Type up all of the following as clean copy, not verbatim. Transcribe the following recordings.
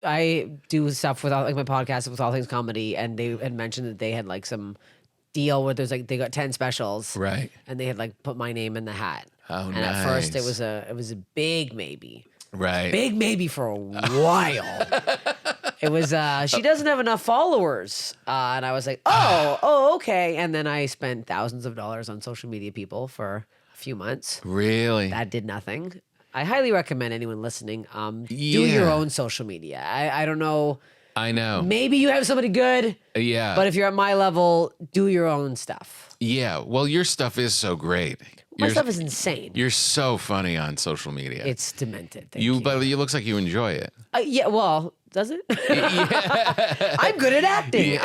I do stuff with like my podcast with All Things Comedy, and they had mentioned that they had like some deal where there's like they got 10 specials, Right. And they had like put my name in the hat. Oh, and at first it nice. was a big maybe. Right. Big maybe for a while. It was she doesn't have enough followers. And I was like, okay. And then I spent thousands of dollars on social media people for a few months. Really? That did nothing. I highly recommend anyone listening, do your own social media. I don't know. I know. Maybe you have somebody good. Yeah. But if you're at my level, do your own stuff. Yeah. Well, your stuff is so great. My stuff is insane. You're so funny on social media. It's demented. Thank you. But it looks like you enjoy it. Yeah, well, does it? I'm good at acting.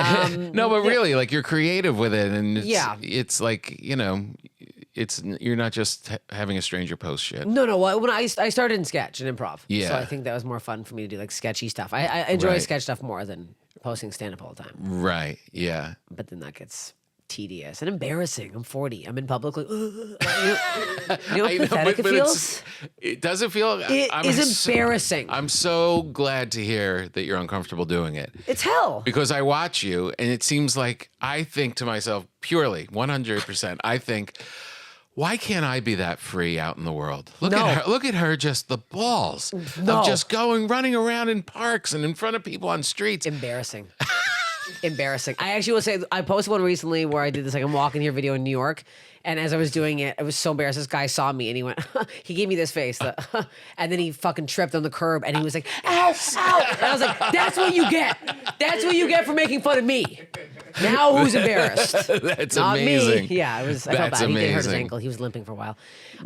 No, but really, like you're creative with it, and it's like you're not just having a stranger post shit. No. When I started in sketch and improv, Yeah. so I think that was more fun for me to do like sketchy stuff. I enjoy Right. sketch stuff more than posting stand up all the time. Right. Yeah. But then that gets tedious and embarrassing. I'm 40. I'm in public. Like, you know how pathetic it feels? It doesn't feel. It is embarrassing. I'm so glad to hear that you're uncomfortable doing it. It's hell. Because I watch you, and it seems like I think to myself, purely 100%. I think, why can't I be that free out in the world? Look at her, just the balls of just running around in parks and in front of people on streets. Embarrassing. Embarrassing. I actually will say I posted one recently where I did this like I'm walking here video in New York, and as I was doing it, I was so embarrassed. This guy saw me and he went, he gave me this face, and then he fucking tripped on the curb and he was like, ow, ow. And I was like, that's what you get. That's what you get for making fun of me. Now who's embarrassed? That's Not amazing. me. Yeah, I felt That's bad. He did hurt his amazing. ankle. He was limping for a while.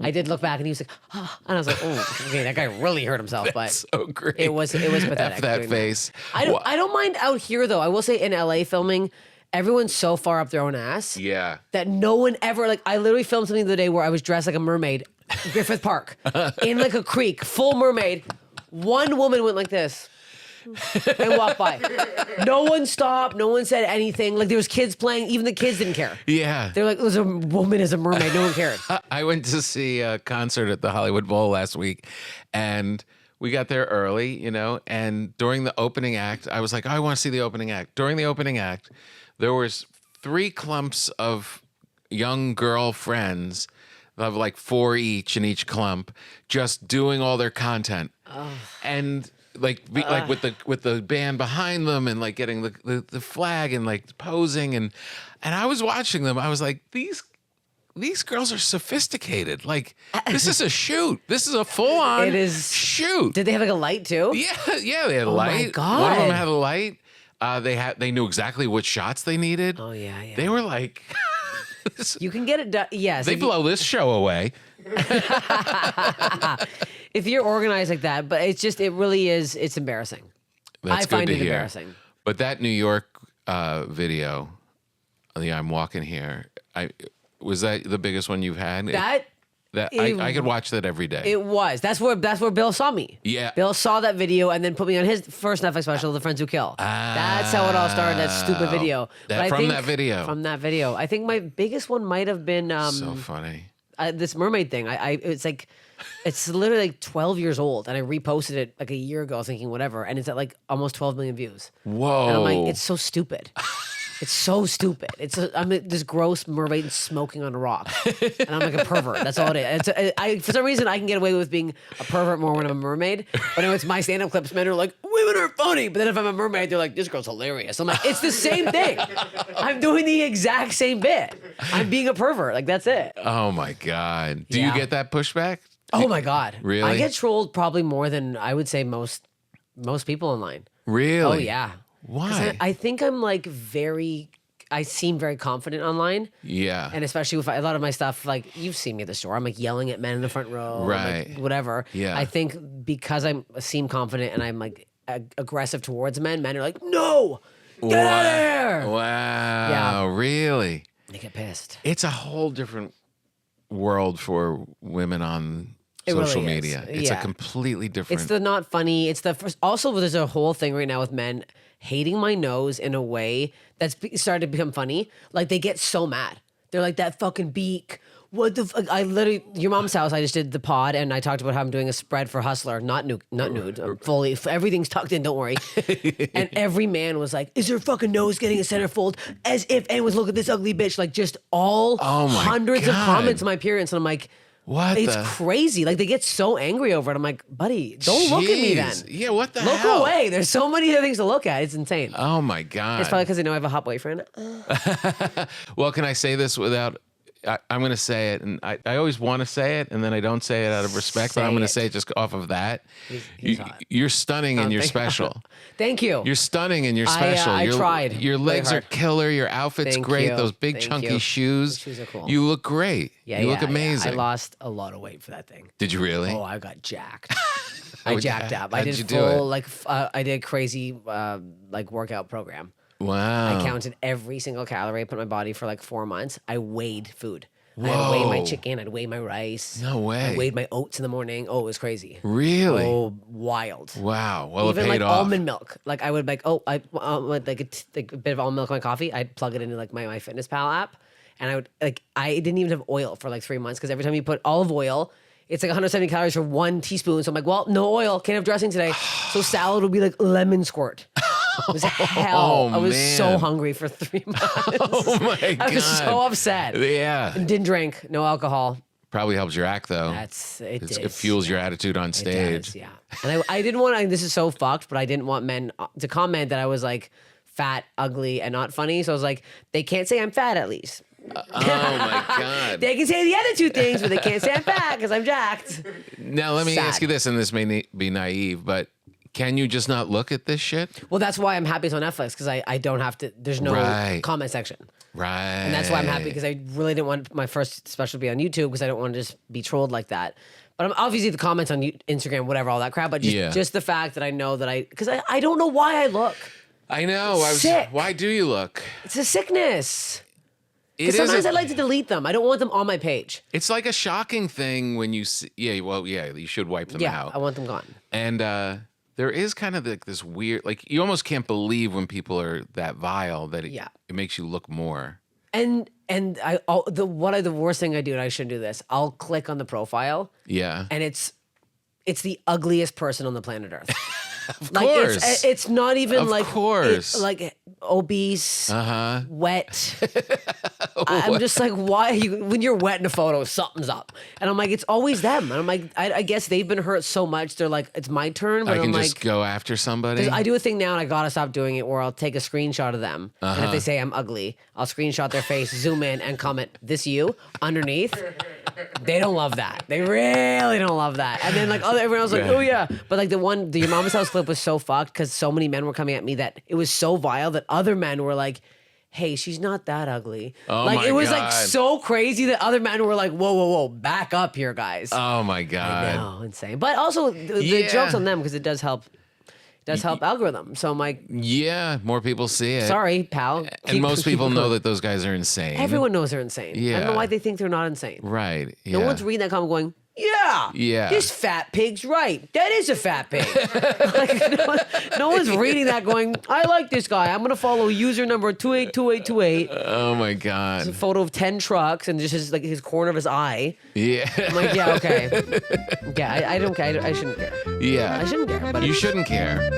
I did look back and he was like, and I was like, oh, okay, that guy really hurt himself. But So great. it was pathetic. F that doing face. I don't mind out here though. I will say in LA filming, everyone's so far up their own ass. Yeah. That no one ever like. I literally filmed something the other day where I was dressed like a mermaid, Griffith Park, in like a creek, full mermaid. One woman went like this and walked by. No one stopped. No one said anything. Like there was kids playing. Even the kids didn't care. Yeah. They're like, there's a woman as a mermaid. No one cared. I went to see a concert at the Hollywood Bowl last week, and we got there early, and during the opening act, I was like, I want to see the opening act. During the opening act, there was 3 clumps of young girl friends of like 4 each in each clump, just doing all their content. And like with the band behind them and like getting the flag and like posing and I was watching them. I was like, these girls are sophisticated. Like this is a shoot. This is a full on shoot. Did they have like a light too? Yeah, they had a light. My God. One of them had a light. They knew exactly what shots they needed. Oh yeah. They were like, you can get it done. Yes. they blow this show away. If you're organized like that, but it really is. It's embarrassing. That's I find good to it hear. embarrassing. But that New York video, I'm walking here. Was that the biggest one you've had? I could watch that every day. It was. That's where Bill saw me. Yeah. Bill saw that video and then put me on his first Netflix special, The Friends Who Kill. That's how it all started. That stupid video. From that video. From that video. I think my biggest one might have been So funny. this mermaid thing. It's literally like 12 years old, and I reposted it like a year ago, thinking whatever, and it's at like almost 12 million views. Whoa. And I'm like, it's so stupid. It's so stupid. I'm this gross mermaid smoking on a rock, and I'm like a pervert. That's all it is. For some reason, I can get away with being a pervert more when I'm a mermaid. But when it's my stand-up clips, men are like, women are funny. But then if I'm a mermaid, they're like, this girl's hilarious. I'm like, it's the same thing. I'm doing the exact same bit. I'm being a pervert. Like that's it. Oh my God. Do you Yeah. get that pushback? Oh my God. Really? I get trolled probably more than I would say most people online. Really? Oh yeah. Why? I think I'm like I seem very confident online. Yeah. And especially with a lot of my stuff, like you've seen me at the store, I'm like yelling at men in the front row, I'm Right. like, whatever. Yeah. I think because I seem confident and I'm like aggressive towards men are like, no, get out of here. Wow. Yeah. Really? They get pissed. It's a whole different world for women on It social really is. media. It's a Yeah. completely different. It's the not funny. It's the first. Also, there's a whole thing right now with men hating my nose in a way that's started to become funny. Like they get so mad. They're like, that fucking beak. What the fuck? I literally, your mom's house, I just did the pod and I talked about how I'm doing a spread for Hustler, not nude. I'm fully, everything's tucked in, don't worry. And every man was like, is her fucking nose getting a centerfold? As if anyone's looking at this ugly bitch. Like just all hundreds of comments on my appearance. And I'm like, What? It's crazy. Like they get so angry over it. I'm like, buddy, don't look at me then. Yeah, what the Look hell? away. There's so many other things to look at. It's insane. Oh my God. It's probably because they know I have a hot boyfriend. Well, can I say this without? I'm going to say it, and I always want to say it, and then I don't say it out of respect, but I'm going to say it just off of that. He's hot. You're stunning and you're special. Thank you. You're stunning and you're special. I tried. Your legs are killer. Your outfit's Thank great. you. Those big Thank chunky you. shoes. The shoes are cool. You look great. Yeah, you look amazing. I lost a lot of weight for that thing. Did you really? Oh, I got jacked. I jacked up. How'd I did you do it? full I did crazy like workout program. Wow. I counted every single calorie I put in my body for like 4 months. I weighed food. I'd weigh my chicken. I'd weigh my rice. No way. I weighed my oats in the morning. Oh, it was crazy. Really? Oh, wild. Wow. Well, Even it paid like off. almond milk. Like I would like, I want like a bit of almond milk in my coffee. I'd plug it into like my MyFitnessPal app, and I would like I didn't even have oil for like 3 months because every time you put olive oil, it's like 170 calories for 1 teaspoon. So I'm like, well, no oil, can't have dressing today. So salad would be like lemon squirt. It was hell. I was so hungry for 3 months. Oh my God. I was so upset. Yeah. And didn't drink, no alcohol. Probably helps your act though. It fuels your attitude on stage. Does, yeah. And I didn't want, this is so fucked, but I didn't want men to comment that I was like fat, ugly, and not funny. So I was like, they can't say I'm fat at least. Oh my God. They can say the other 2 things, but they can't say I'm fat because I'm jacked. Now let me ask you this, and this may be naive, but can you just not look at this shit? Well, that's why I'm happy it's on Netflix because I don't have to, there's no comment section. Right. And that's why I'm happy because I really didn't want my first special to be on YouTube because I don't want to just be trolled like that. But I'm obviously the comments on Instagram, whatever, all that crap. But just the fact that I know that because I don't know why I look. I know. Sick. Why do you look? It's a sickness. It sometimes I like to delete them. I don't want them on my page. It's like a shocking thing when you see, you should wipe them out. I want them gone. And there is kind of like this weird, like you almost can't believe when people are that vile that it makes you look more. And the worst thing I do, and I shouldn't do this, I'll click on the profile. Yeah. And it's the ugliest person on the planet Earth. Of like course. it's not even of like course. like obese, wet. I'm just like, why when you're wet in a photo, something's up. And I'm like, it's always them. And I'm like, I guess they've been hurt so much. They're like, it's my turn. But I can I'm just like, go after somebody. I do a thing now, and I gotta stop doing it. Where I'll take a screenshot of them, and if they say I'm ugly, I'll screenshot their face, zoom in, and comment "this you" underneath. They don't love that. They really don't love that. And then like everyone else like, oh yeah. But like the Your Mama's House clip was so fucked because so many men were coming at me that it was so vile that other men were like, hey, she's not that ugly. Oh like my it was God. like so crazy that other men were like, whoa, back up here, guys. Oh my God. No, insane. But also the joke's on them because it does help. Does help algorithm. So I'm like, yeah, more people see it. sorry, pal. And most people know that those guys are insane. Everyone knows they're insane. I don't know Yeah. why they think they're not insane. Right. Yeah. No one's reading that comment going, yeah, this fat pig's right. That is a fat pig. Like, no one's reading that going, I like this guy. I'm going to follow user number 282828. Oh my God. A photo of 10 trucks and just his corner of his eye. Yeah. I'm like, yeah, okay. Yeah, I don't care. I shouldn't care. Yeah. I shouldn't care. But You shouldn't care.